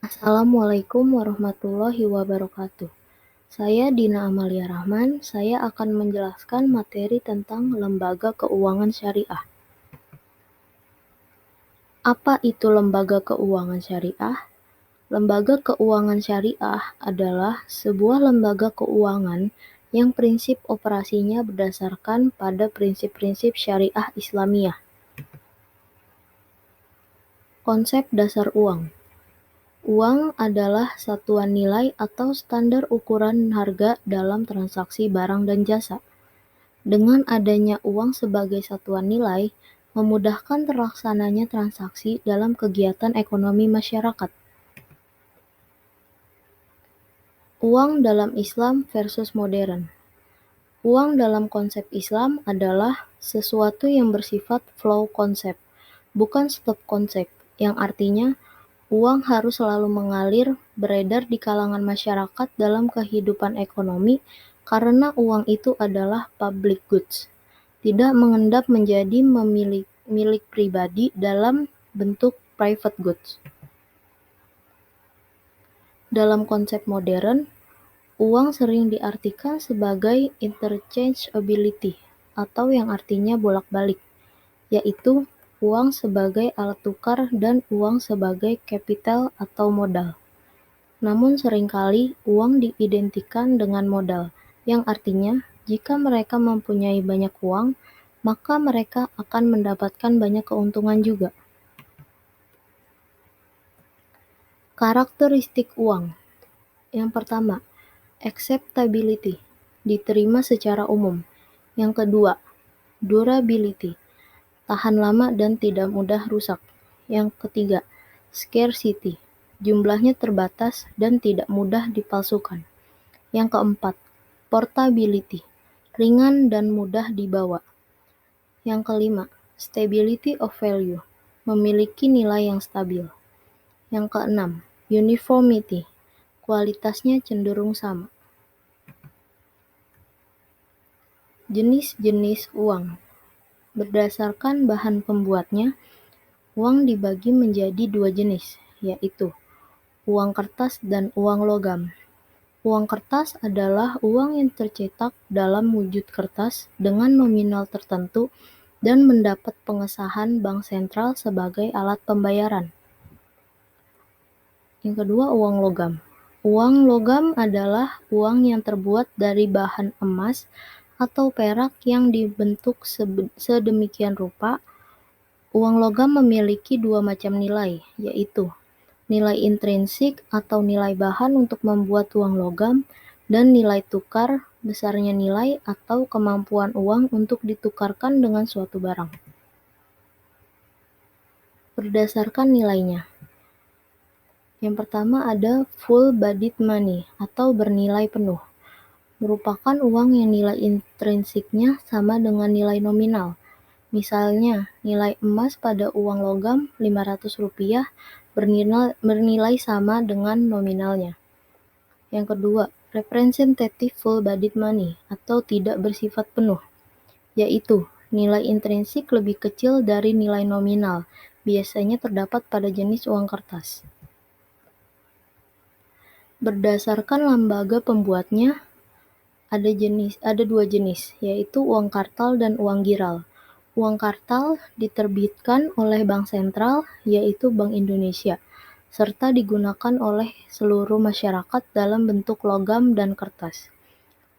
Assalamualaikum warahmatullahi wabarakatuh. Saya Dina Amalia Rahman. Saya akan menjelaskan materi tentang lembaga keuangan syariah. Apa itu lembaga keuangan syariah? Lembaga keuangan syariah adalah sebuah lembaga keuangan yang prinsip operasinya berdasarkan pada prinsip-prinsip syariah Islamiyah. Konsep dasar uang. Uang adalah satuan nilai atau standar ukuran harga dalam transaksi barang dan jasa. Dengan adanya uang sebagai satuan nilai, memudahkan terlaksananya transaksi dalam kegiatan ekonomi masyarakat. Uang dalam Islam versus modern. Uang dalam konsep Islam adalah sesuatu yang bersifat flow konsep, bukan stop konsep, yang artinya uang harus selalu mengalir, beredar di kalangan masyarakat dalam kehidupan ekonomi karena uang itu adalah public goods, tidak mengendap menjadi milik pribadi dalam bentuk private goods. Dalam konsep modern, uang sering diartikan sebagai interchangeability atau yang artinya bolak-balik, yaitu uang sebagai alat tukar dan uang sebagai capital atau modal. Namun seringkali uang diidentikan dengan modal, yang artinya jika mereka mempunyai banyak uang, maka mereka akan mendapatkan banyak keuntungan juga. Karakteristik uang. Yang pertama, acceptability, diterima secara umum. Yang kedua, durability, tahan lama dan tidak mudah rusak. Yang ketiga, scarcity, jumlahnya terbatas dan tidak mudah dipalsukan. Yang keempat, portability, ringan dan mudah dibawa. Yang kelima, stability of value, memiliki nilai yang stabil. Yang keenam, uniformity, kualitasnya cenderung sama. Jenis-jenis uang. Berdasarkan bahan pembuatnya, uang dibagi menjadi dua jenis, yaitu uang kertas dan uang logam. Uang kertas adalah uang yang tercetak dalam wujud kertas dengan nominal tertentu dan mendapat pengesahan bank sentral sebagai alat pembayaran. Yang kedua, uang logam. Uang logam adalah uang yang terbuat dari bahan emas atau perak yang dibentuk sedemikian rupa. Uang logam memiliki dua macam nilai, yaitu nilai intrinsik atau nilai bahan untuk membuat uang logam, dan nilai tukar, besarnya nilai atau kemampuan uang untuk ditukarkan dengan suatu barang. Berdasarkan nilainya. Yang pertama ada full-bodied money atau bernilai penuh. Merupakan uang yang nilai intrinsiknya sama dengan nilai nominal. Misalnya, nilai emas pada uang logam Rp500 bernilai sama dengan nominalnya. Yang kedua, representative full-bodied money atau tidak bersifat penuh, yaitu nilai intrinsik lebih kecil dari nilai nominal, biasanya terdapat pada jenis uang kertas. Berdasarkan lembaga pembuatnya, ada dua jenis, yaitu uang kartal dan uang giral. Uang kartal diterbitkan oleh Bank Sentral, yaitu Bank Indonesia, serta digunakan oleh seluruh masyarakat dalam bentuk logam dan kertas.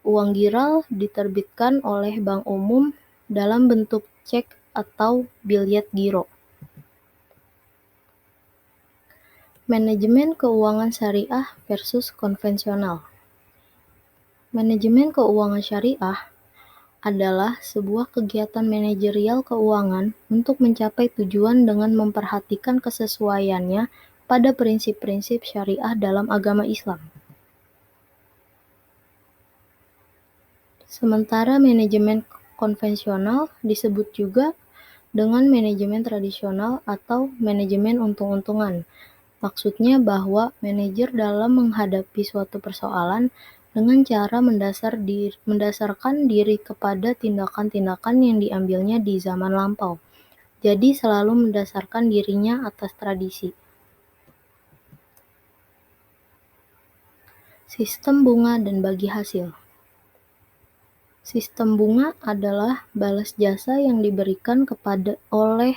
Uang giral diterbitkan oleh Bank Umum dalam bentuk cek atau biljet giro. Manajemen keuangan syariah versus konvensional. Manajemen keuangan syariah adalah sebuah kegiatan manajerial keuangan untuk mencapai tujuan dengan memperhatikan kesesuaiannya pada prinsip-prinsip syariah dalam agama Islam. Sementara manajemen konvensional disebut juga dengan manajemen tradisional atau manajemen untung-untungan. Maksudnya bahwa manajer dalam menghadapi suatu persoalan dengan cara mendasarkan diri kepada tindakan-tindakan yang diambilnya di zaman lampau. Jadi selalu mendasarkan dirinya atas tradisi. Sistem bunga dan bagi hasil. Sistem bunga adalah balas jasa yang diberikan oleh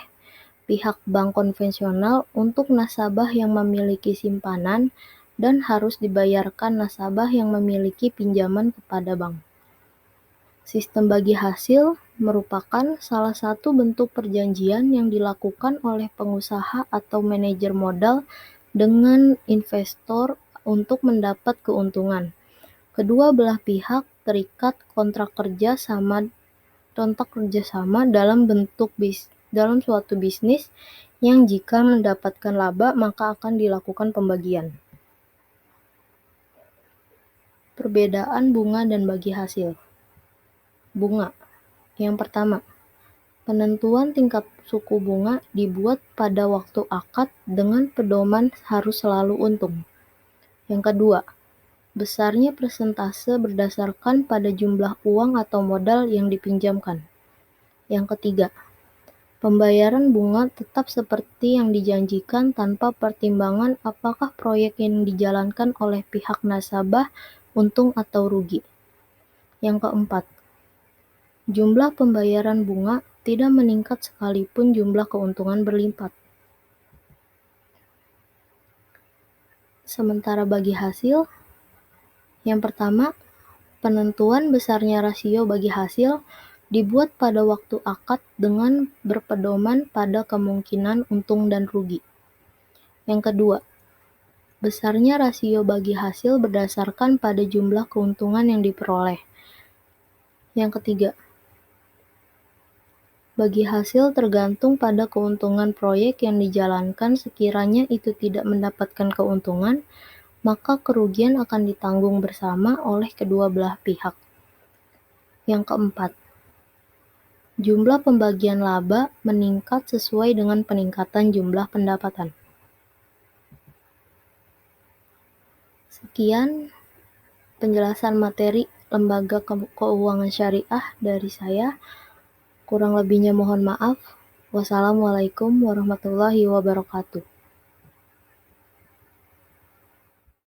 pihak bank konvensional untuk nasabah yang memiliki simpanan dan harus dibayarkan nasabah yang memiliki pinjaman kepada bank. Sistem bagi hasil merupakan salah satu bentuk perjanjian yang dilakukan oleh pengusaha atau manajer modal dengan investor untuk mendapat keuntungan. Kedua belah pihak terikat kontrak kerjasama dalam suatu bisnis yang jika mendapatkan laba maka akan dilakukan pembagian. Perbedaan bunga dan bagi hasil. Bunga. Yang pertama, penentuan tingkat suku bunga dibuat pada waktu akad dengan pedoman harus selalu untung. Yang kedua, besarnya persentase berdasarkan pada jumlah uang atau modal yang dipinjamkan. Yang ketiga, pembayaran bunga tetap seperti yang dijanjikan tanpa pertimbangan apakah proyek yang dijalankan oleh pihak nasabah untung atau rugi. Yang keempat, jumlah pembayaran bunga tidak meningkat sekalipun jumlah keuntungan berlipat. Sementara bagi hasil, yang pertama, penentuan besarnya rasio bagi hasil dibuat pada waktu akad dengan berpedoman pada kemungkinan untung dan rugi. Yang kedua, besarnya rasio bagi hasil berdasarkan pada jumlah keuntungan yang diperoleh. Yang ketiga, bagi hasil tergantung pada keuntungan proyek yang dijalankan. Sekiranya itu tidak mendapatkan keuntungan, maka kerugian akan ditanggung bersama oleh kedua belah pihak. Yang keempat, jumlah pembagian laba meningkat sesuai dengan peningkatan jumlah pendapatan. Sekian penjelasan materi lembaga keuangan syariah dari saya. Kurang lebihnya mohon maaf. Wassalamualaikum warahmatullahi wabarakatuh.